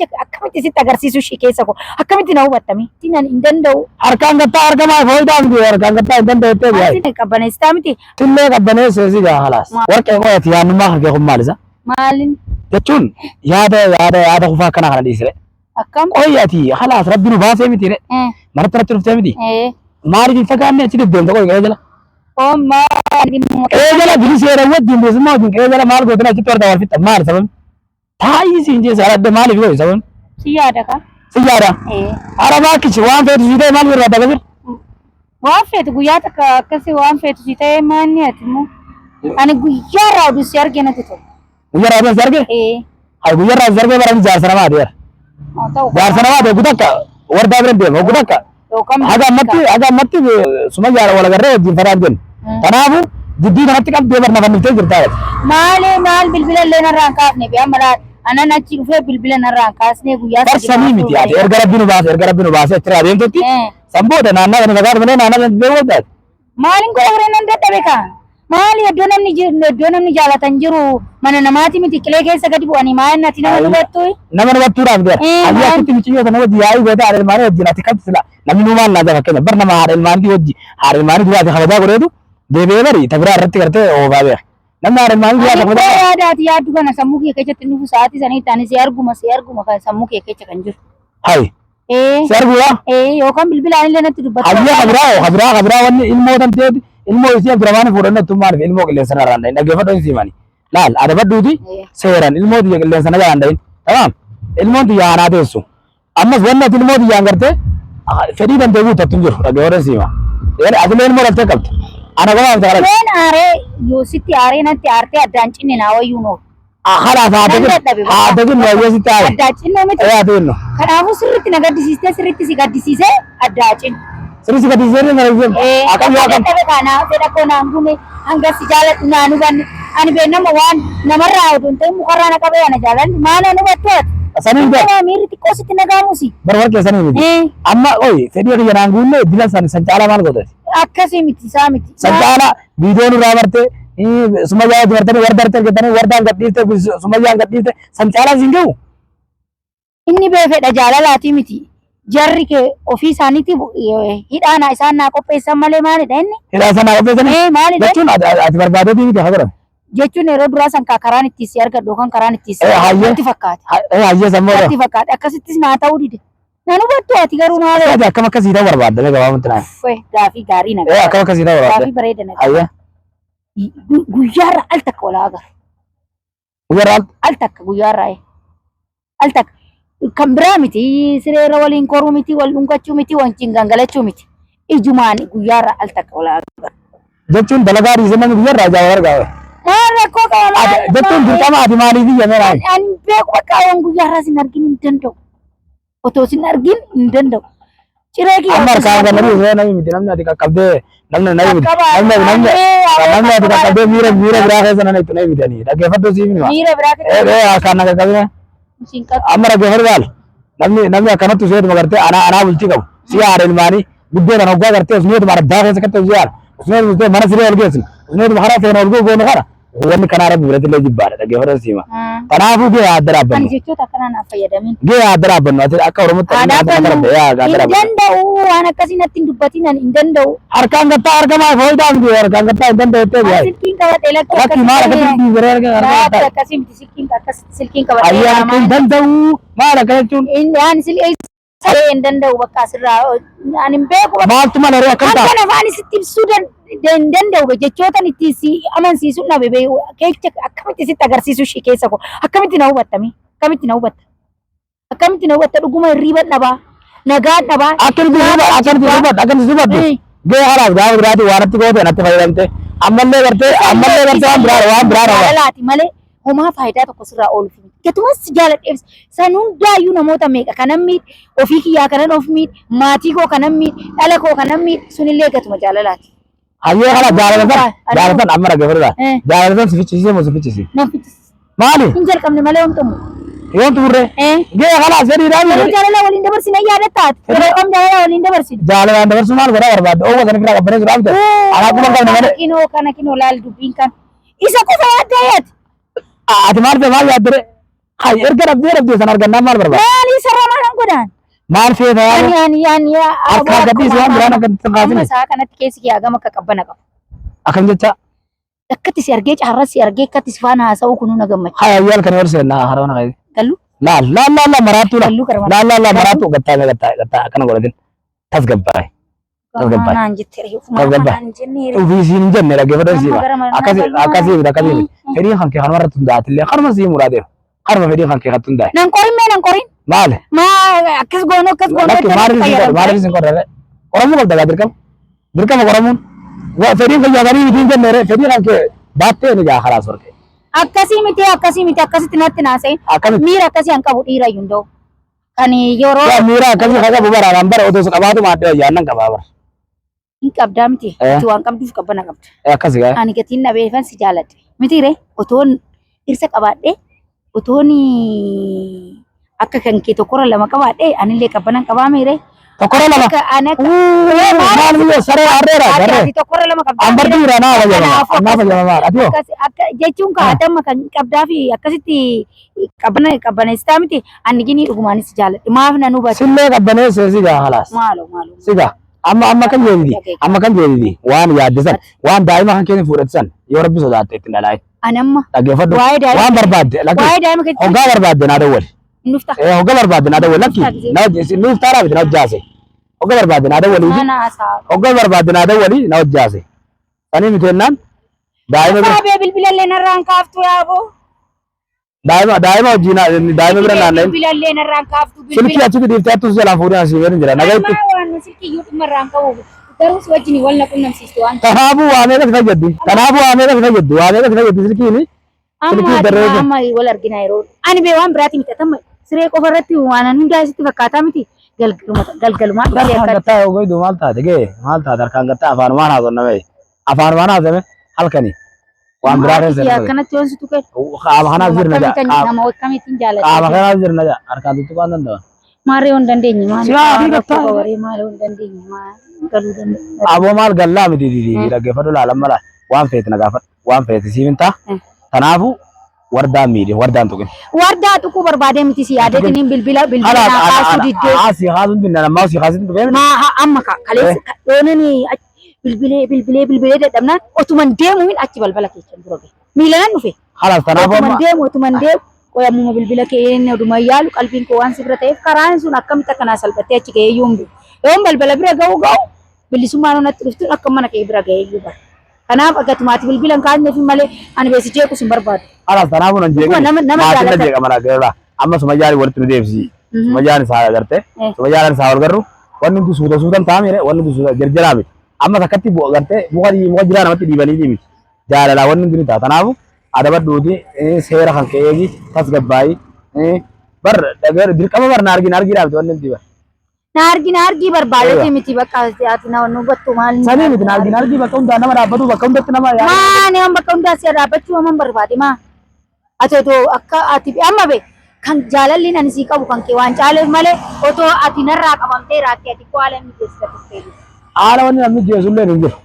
kecha akkamiti sitti agarsiisuu ishee keessa koo akkamitti na hubattami tinan hin danda'u harkaan gattaa argamaa fooyidaa miti harkaan gattaa hin danda'ettee bi'aa maaliin qabbaneessitaa miti tillee qabbaneessee si gaa halaas warqee qo'eeti yaannummaa harkee kun maalisa maalin jechuun yaada kufaa akkana kana dhiisire akkam qo'eeti halaas rabbi nu baasee miti maratti irratti dhuftee miti maaliif hin fagaanne achi deddeemta qo'e qe'ee jala oo maalin qe'ee jala biliseera wajjin beesummaa wajjin qe'ee jala maal gootan achitti warda wal fixxa maali sababni taa'ii siin jeessa adda maaliif goote sababni si yaada ka si yaada arabaa kichi waan feetu si ta'e maal birraa dagabir waan feetu guyyaa takka akkasii waan feetu si ta'e maanni ati immoo ani guyyaa irraa oduu si arge natti tolu guyyaa irraa si arge hay guyyaa irraa si arge barani jaarsa namaati yar jaarsa namaati gudakka wardaa bira deema gudakka haga ammatti suma jaara wal agarree wajjin fadhaan jennu kanaafu jidduu kanatti qabdee barna fanniftee jirtaa maal bilbila illee narraan kaafne bi'a malaa anan achi dhufee bilbila narraan kaasnee guyyaa farsanii miti ati erga rabbi nu baase achi adeemtutti sanboota naannaa kana fagaatu malee naannaa kana beekoodhaati maalin godha biree nan dadhabe kaa maali iddoo namni jaalatan jiru mana namaati miti qilee keessa gadi bu'anii maal natti nama hubattuudhaaf dira ayyaa akkitti michiyyoo sana wajji yaa'ii goota haadha ilmaanii wajjin ati kabti sila namni nuumaan laaja fakkeenya bar nama haadha ilmaanii wajji haadha ilmaanii duraati kabajaa godheetu deebi'ee bari tabiraa irratti gartee oofaa beeka namni haadha ilmaanii duraati kabajaa yaadaati yaaddu kana sammuu kee keessatti nufu sa'aatii sanii ta'anii si arguma kan sammuu kee keessa kan jiru hay si arguudha yookaan bilbilaan illee natti dubbatu ayyaa kabiraa wanni ilmootan teeti ilmoo isii abdurrahmaan fuudhannattu maaliif ilmoo qilleensa narraa hin dhahin dhaggeeffadhu hin siimani laal adabadhuuti seeran ilmoo tiyya qilleensa nagaa hin dhahin tamaam ilmoon tiyya aanaa teessu ammas wanni ati ilmoo tiyyaan gartee fedhii dandee guutattu hin jiru dhaggeeffadhu hin siima atilee ilmoo dhaltee qabdu ana gomaa miti kadhatu meen aaree yoo sitti aaree natti aartee addaan cinne naa wayyuu noo halaaf haadagin wayyee sitti aare addaan cinnoo miti eenyu kanaafuu sirritti na gaddisiistee sirritti si gaddisiisee addaa cinne sirri si gaddisiisee na gaddisiisee akkam yoo akkam kana fedha koo naan gume hanga si jaaladhu naan hubanne ani beennama waan namarraa oduun ta'e mukarraa na qabee ana jaaladhu maana nu battu ati sanii kana miirri xiqqoo sitti nagaamusi barbar keessanii miti amma oyi fedhii kiyya naan guunne dilan san caalaa maal godhate akkasii miti isaa miti san caalaa viidiyoon irraa barte sumayyaa wajji bartanii warda argatanii wardaan gadhiifte sumayyaan gadhiifte san caalaa siin gahu inni bee fedha jaalalaatii miti jarri kee ofii isaaniiti hidhaana isaan naa qopheessan malee maalidha inni hidhaa isaan naa qopheessanii maalidha jechuun ati barbaadeetii miti haa godhame jechuun yeroo duraa san karaan itti si argadhu kan karaan itti si itti fakkaate hayyee sammoo itti fakkaate akkasittis naa ta'uu dide nan hubattu ati garuu maal akkam akkasii ta'uu barbaadde gabaabumatti naan gaafii gaarii nagaa akkam akkasii ta'uu barbaadde gaafii bareeda nagaa hayyee guyyaarra al takka walaa agar guyyaarra al takka guyyaarra al takka kan biraa miti sireera waliin koruu miti wal dhungachuu miti wajjin gangalachuu miti ijumaan guyyaarra al takka walaa agar jechuun dalagaa dhiisee namni guyyaarraa jaawaa argaa rakkoo qaba jechuun dirqama ati maaliif iyyamee naan ani beeku bakka waan guyyaarraa sin argin hin danda'u otoo sin argin hin danda'u ciree kiyya amma harkaan galanii yoo namni miti namni ati qaqqabdee namni ati qaqqabdee miira biraa keessa nan itti namni mitanii dhaggeeffadhu siif nima miira biraa keessa harkaan na qaqqabine amma dhaggeeffadhu baal namni akkanatti seetuma gartee anaa bultii qabu si haadha ilmaanii guddeedhaan hoggaa gartee usneetuma addaa keessa kattee usiyaan usneetuma mana siree ol geessinu usneetuma karaa feena ol goonu kana wanni kanaa rabbi biratti illee jibbaadha dhaggeeffadhu siima kanaafuu gahee adda dhaabbannu ani jechoota akkanaan hin fayyadamin gahee adda dhaabbannu ati akka oromootti hin danda'u waan akkasii natti hin dubbatin hin danda'u harkaan gattaa argamaa fooyidaa miti harkaan gattaa hin danda'u jettee biyaa silkiin qabadhe lakkii maal akkasitti biree argaa akkasii miti silkiin qabadhe ayyaa hin danda'u maal akka jechuun ani hin danda'u bakka asirraa ani hin beeku maaltu mala ree akkam ta'a kana afaan sitti ibsuu hin danda'u jechootan itti si amansiisuu dhabe keecha akkamitti sitti agarsiisuu ishee keessa koo akkamitti na hubattami akkamitti na hubatta dhuguma hirriiba dhabaa nagaa dhabaa akkamitti hubadhu gahee halaaf gaafa biraati waan itti goote natti fayyadamte ammallee gartee waan biraa jaalalaati malee homaa faayidaa tokko sirraa ooluuf ketumas jaaladheef san hundaayyuu namoota meeqa kanan miidh ofii kiyyaa kanan of miidh maatii koo kanan miidh dhala koo kanan miidh sunillee gatuma jaalalaati. hayyee kana jaalatan amma dhaggeeffadhu jaalatan sifichisiisee moo sifichisi maali hin jalqabne malee homtumu yoon turre gahee halaas jedhiidhaan jaalala waliin dabarsine yaadattaati yeroo kam jaalala waliin dabarsine jaalalaan dabarsuu maal godhaa barbaadde oowwa sana biraa qabbanee jiraa bite anaa kuma qabne malee kana kinoo laal dubbiin kan isa qofa yaaddeeyyati ati maal yaadde Hai erga rabdee san argannaa maal barbaada? Maali sarara maalan godhan? Maal feeta yaa? Ani Harkaa gadhiisi waan biraan akka hin kaasine. Isaa kanatti keessi kee hagam akka qabbana qabu. Akkam jecha. Akkatti si argee caarraa si argee akkatti si faana haasa'uu kunuu na gammachiisa. Hai ayyaal kana horseenaa harawana qabe. Gallu. Laal maraatu Gallu karama. laal maraatu gattaa akkana godhatin tasgabbaa'e. Tasgabbaa'e. Naan jettee Tasgabbaa'e. naan jennee. Ofiisiin hin jenne dhaggeeffadhu siima. Akkasii fedhii kan kee kanuma irratti hundaa'atillee kanuma sii muraadeera. Kanuma fedhii kan kee irratti hundaa'e. Nan qorin mee nan qorin. Maali? Akkas goonoo Lakki maaliif isin godhare? Oromoo qabda gaa dirqama Oromoon. Fedhiin kan yaadanii miti hin jenne fedhii kan kee baattee ni gaa kalaas warqee. akkasii miti akkasitti natti naasa'in. Akkamitti? Miira akkasii an qabu dhiira iyyuu ndoo. Kan yeroo Yaa miira akkasii kan qabu baraan bara otoo qabaatu maaddee ayyaannan qabaa bara. hin qabdaa miti. Ati waan qabduuf qabbana qabda. Akkasii gaa. Ani gatiin dhabeefan si jaaladhe. Miti ree otoon dhirsa qabaadhee otoon akka kan kee tokkorra lama qabaadhee anillee qabbanan qabaame ree. Tokkorra lama. Maal biyya saree harreera saree. Tokkorra lama qabdaa. Ambartiira naa fayyadama maal ati hoo. Jechuun kaadamma kan qabdaa fi akkasitti qabbaneessitaa miti ani ginii dhugumaanis si jaaladhe. Maaf nan hubate. Sillee qabbaneessee sigaa halaas. Maaloo. Sigaa. Amma kan jeedidi waan yaaddisan waan daa'ima kan keenya fudhatisan yoo rabbi sodaatte ittiin dhalaa'e. Anamma. Dhaggeeffadhu Waa'ee daa'ima. waan barbaadde Waa'ee daa'ima keetti. hoggaa barbaadde naa dawwali. Nufta. Hoggaa barbaadde naa dawwali lakki nuuf taaraa miti na hojjaase. Hoggaa barbaadde naa dawwali. Mana haasaa. Hoggaa barbaadde naa dawwali na hojjaase. Sanii miti jennaan daa'ima bira Saabee bilbilallee narraan kaaftu yaaboo. daa'ima wajjin daa'ima bira naanna'in Bilbilallee narraan kaaftu. silkii achi dhiiftee attus jalaan fuudhee asii weerin jira nagayatti. Waan silkii iyyuu dhimma irraan qabu. Garuu si wajjin wal naqunnamsiistu waan. Kanaafuu waa meeqatti fayyaddi silkiini. Amma wal argina yeroo. Ani bee waan biraati miti atamma siree qofa irratti waan hundaa sitti fakkaataa miti. Galgalumaa dhufee Harkaan gattaa yoo goydu maal taate gee maal taate harkaan gattaa afaanumaan haasofname afaanumaan haasofne halkanii waan biraa keessa yaa kanatti yoon situ kee. qaama kanaaf jirna jaa Nama akkamiitiin jaalladha. qaama kanaaf jirna jaa harkaan tuttuqaa hin danda'an. Maaree hin dandeenye maal. Siyaa fi gattaa. Maaree hin dandeenye maal galuu danda'a. Aboo maal gallaa miti dhaggeeffadhu laalan mala waan feeti nagaafadhu waan feeti siif hin ta'a. Kanaafuu wardaan miidhe wardaan tuqin. Wardaa tuquu barbaadee miti si yaadatiniin bilbila kaasuu diddee. Asii haasuun binna namaa asii haasuun dhufee. Amma kaleessa doonani bilbilee dadhabnaan otuman deemuun achi balbala keessan dura gahe. Miilaan dhufe. Halas kanaafuu Otuman deemu qoyammuma bilbila keenya oduma yaalu qalbiin koo waan sibira ta'eef karaan sun akkamitti akkanaa salphattee achi gahee yuun bilu. Yoon balbala bira ga'u bilisummaan onatti dhuftuun akka mana kee bira gahee yuuba. Kanaaf akkatumaati bilbilan kaasneef malee ani beesichee kus hin barbaadu. Halas kanaafuu nan jeequ. Maatiin na jeeqa mana garaa. Amma sumayyaan walitti nu deebisi. Sumayyaan isaa agartee. Sumayyaan isaa wal garuu wanni nuti suutan taa'amire wanni nuti suuta jarjaraa miti. Amma takkatti gartee muka jiraa namatti dhiibanii miti. Jaalalaa wanni nuti ta'a. Kanaafuu adabadhuuti seera kan ka'eegi tasgabbaa'ii bar dirqama bar na arginaaf wanni nuti bara. Na argi barbaadati miti bakka ati na wannu battu maal. Sanii miti na argi bakka hundaa nama dhaabbatu bakka hundatti nama yaa. Maa nama bakka hundaa si dhaabbachuu haman barbaade maa. Ati otoo akka ati amma be kan jaalalli ani sii qabu kan kee waan caaleef malee otoo ati narraa qabamtee raatti ati kwaala inni keessa tuffee. Haala wanni namni jeesullee hin jiru.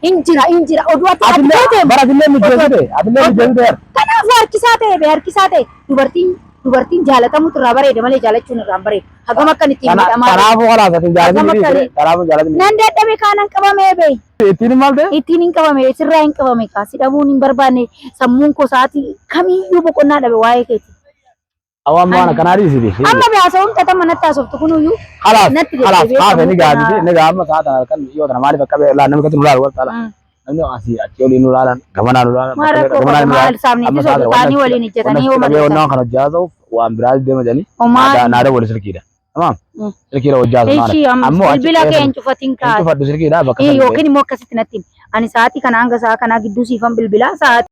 Injira oduu ati Atillee bara atillee mijeessite. Kanaafuu harkisaa ta'e dubartiin jaalatamutu irraa bareeda malee jaalachuun irraa hin bareedu. Hagam akkan ittiin miidhamaa. Kanaafuu kalaas ati jaalatanii kanaafuu jaalatanii. Nan dadhabe kaanan qabamee bee. Ittiin maal ta'e? Ittiin hin qabame sirraa hin qabame kaasi dhabuun hin barbaanne sammuun koo sa'aatii kamiyyuu boqonnaa dhabe waa'ee keeti. Awwaan waan akkanaa dhiisiti. Amma bihaasa'uun tatama natti haasoftu kunuyyuu. Kalaas kaafe ni gaafiti ni gaafama saata kan yoo tana maaliif akka laa namni katti nu laalu wal taala. Namni asii achi olii nu laalan gamanaa nu laalan. Maal saamni bisooti taanii waliin ijjatanii yoo malee. Waan kana hojjaasuuf waan biraa deema jedhanii. Naada wali sirkiidha. Tamam. Sirkiidha hojjaasuuf. Ammoo bilbila kee hin cufatin kaase. Cufadhu sirkiidha bakka. Yookiin immoo akkasitti natti ani sa'aatii kana hanga sa'a kanaa gidduu siifan bilbilaa sa'aatii.